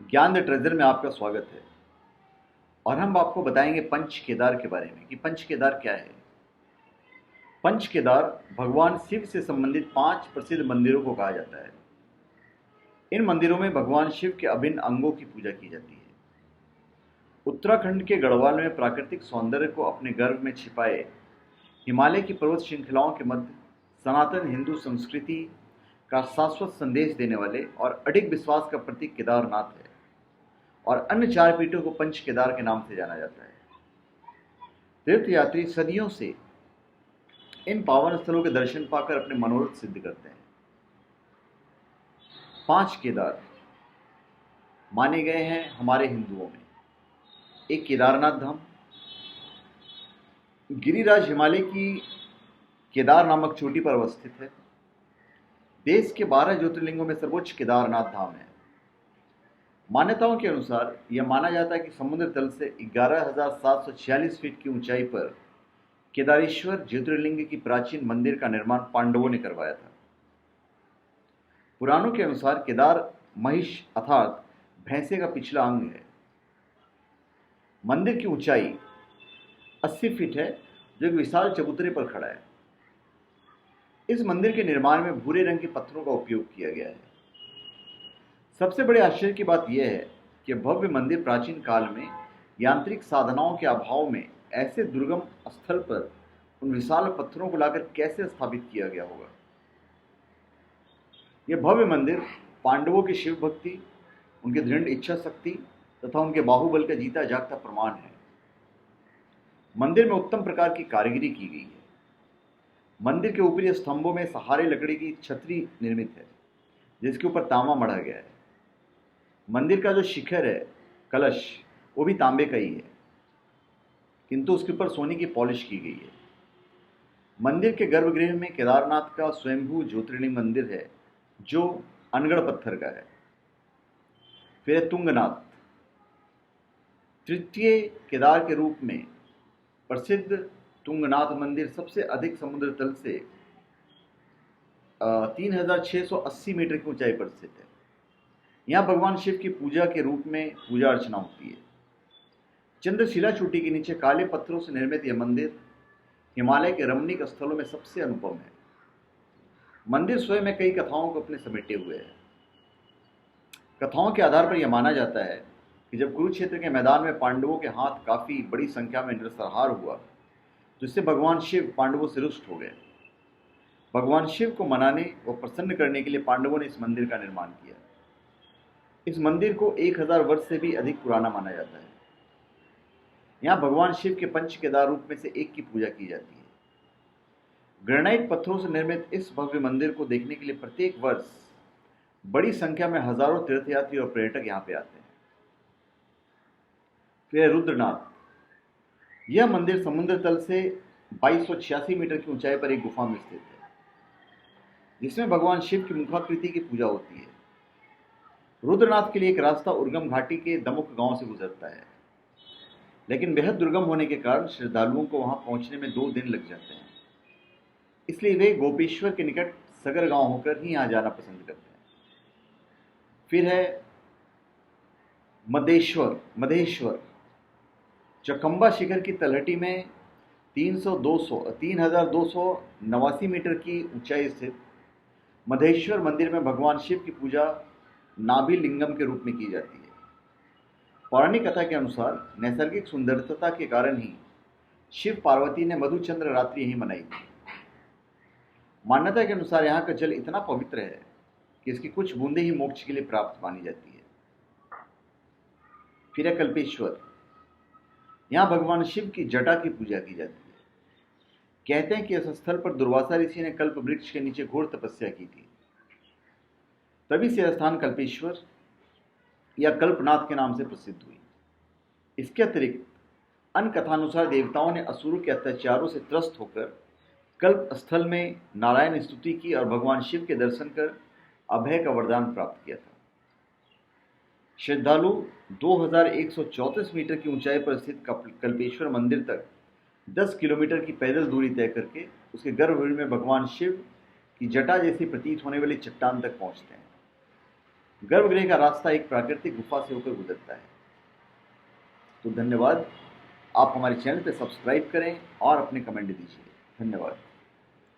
ज्ञान the treasure में आपका स्वागत है। और हम आपको बताएंगे पंच केदार के बारे में कि पंच केदार क्या है। पंच केदार भगवान शिव से संबंधित 5 प्रसिद्ध मंदिरों को कहा जाता है। इन मंदिरों में भगवान शिव के अभिन्न अंगों की पूजा की जाती है। उत्तराखंड के गढ़वाल में प्राकृतिक सौंदर्य को अपने गर्भ में छिपाए हिमालय की पर्वत श्रृंखलाओं के मध्य सनातन हिंदू संस्कृति का शाश्वत संदेश देने वाले और अडिग विश्वास का प्रतीक केदारनाथ है। और अन्य 4 पीठों को पंच केदार के नाम से जाना जाता है। तीर्थयात्री सदियों से इन पावन स्थलों के दर्शन पाकर अपने मनोरथ सिद्ध करते हैं। 5 केदार माने गए हैं हमारे हिंदुओं में। एक केदारनाथ धाम, गिरिराज हिमालय की केदार नामक चोटी पर अवस्थित है। देश के 12 ज्योतिर्लिंगों में सर्वोच्च केदारनाथ धाम है। मान्यताओं के अनुसार यह माना जाता है कि समुद्र तल से 11,746 फीट की ऊंचाई पर केदारेश्वर ज्योतिर्लिंग की प्राचीन मंदिर का निर्माण पांडवों ने करवाया था। पुराणों के अनुसार केदार महिष अर्थात भैंसे का पिछला अंग है। मंदिर की ऊंचाई 80 फीट है, जो एक विशाल चबूतरे पर खड़ा है। इस मंदिर के निर्माण में भूरे रंग के पत्थरों का उपयोग किया गया है। सबसे बड़े आश्चर्य की बात यह है कि भव्य मंदिर प्राचीन काल में यांत्रिक साधनाओं के अभाव में ऐसे दुर्गम स्थल पर उन विशाल पत्थरों को लाकर कैसे स्थापित किया गया होगा। यह भव्य मंदिर पांडवों की शिव भक्ति, उनकी दृढ़ इच्छा शक्ति तथा उनके बाहुबल का जीता जागता प्रमाण है। मंदिर में उत्तम प्रकार की कारीगरी की गई है। मंदिर के ऊपरी स्तंभों में सहारे लकड़ी की छतरी निर्मित है, जिसके ऊपर तांबा मढ़ा गया है। मंदिर का जो शिखर है, कलश, वो भी तांबे का ही है, किंतु उसके ऊपर सोने की पॉलिश की गई है। मंदिर के गर्भगृह में केदारनाथ का स्वयंभू ज्योतिर्लिंग मंदिर है, जो अनगढ़ पत्थर का है। फिर है तुंगनाथ, तृतीय केदार के रूप में प्रसिद्ध तुंगनाथ मंदिर सबसे अधिक समुद्र तल से 3,680 मीटर की ऊंचाई पर स्थित है। यहाँ भगवान शिव की पूजा के रूप में पूजा अर्चना होती है। चंद्रशिला चोटी के नीचे काले पत्थरों से निर्मित यह मंदिर हिमालय के रमणीक स्थलों में सबसे अनुपम है। मंदिर स्वयं में कई कथाओं को अपने समेटे हुए है। कथाओं के आधार पर यह माना जाता है कि जब कुरुक्षेत्र के मैदान में पांडवों के हाथ काफी बड़ी संख्या में नरसंहार हुआ, तो इससे भगवान शिव पांडवों से रुष्ट हो गए। भगवान शिव को मनाने व प्रसन्न करने के लिए पांडवों ने इस मंदिर का निर्माण किया। इस मंदिर को 1000 वर्ष से भी अधिक पुराना माना जाता है। यहाँ भगवान शिव के पंच केदार रूप में से एक की पूजा की जाती है। ग्रेनाइट पत्थरों से निर्मित इस भव्य मंदिर को देखने के लिए प्रत्येक वर्ष बड़ी संख्या में हजारों तीर्थयात्री और पर्यटक यहाँ पे आते हैं। फिर रुद्रनाथ, यह मंदिर समुद्र तल से 2286 मीटर की ऊंचाई पर एक गुफा में स्थित है, जिसमें भगवान शिव की मुखाकृति की पूजा होती है। रुद्रनाथ के लिए एक रास्ता उर्गम घाटी के दमुक गांव से गुजरता है, लेकिन बेहद दुर्गम होने के कारण श्रद्धालुओं को वहां पहुंचने में 2 दिन लग जाते हैं। इसलिए वे गोपेश्वर के निकट सगर गांव होकर ही यहां जाना पसंद करते हैं। फिर है मधेश्वर, चकम्बा शिखर की तलहटी में 3,289 मीटर की ऊंचाई स्थित मधेश्वर मंदिर में भगवान शिव की पूजा नाभि लिंगम के रूप में की जाती है। पौराणिक कथा के अनुसार नैसर्गिक सुंदरता के कारण ही शिव पार्वती ने मधुचंद्र रात्रि यहीं मनाई थी। मान्यता के अनुसार यहाँ का जल इतना पवित्र है कि इसकी कुछ बूंदें ही मोक्ष के लिए प्राप्त मानी जाती है। फिर है कल्पेश्वर, यहाँ भगवान शिव की जटा की पूजा की जाती है। कहते हैं कि इस स्थल पर दुर्वासा ऋषि ने कल्प वृक्ष के नीचे घोर तपस्या की थी, तभी से यह स्थान कल्पेश्वर या कल्पनाथ के नाम से प्रसिद्ध हुई। इसके अतिरिक्त अन्य कथानुसार देवताओं ने असुरों के अत्याचारों से त्रस्त होकर कल्प स्थल में नारायण स्तुति की और भगवान शिव के दर्शन कर अभय का वरदान प्राप्त किया था। श्रद्धालु 2134 मीटर की ऊंचाई पर स्थित कल्पेश्वर मंदिर तक 10 किलोमीटर की पैदल दूरी तय करके उसके गर्भगृह में भगवान शिव की जटा जैसी प्रतीत होने वाली चट्टान तक पहुंचते हैं। गर्भगृह का रास्ता एक प्राकृतिक गुफा से होकर गुजरता है। तो धन्यवाद। आप हमारे चैनल पर सब्सक्राइब करें और अपने कमेंट दीजिए। धन्यवाद।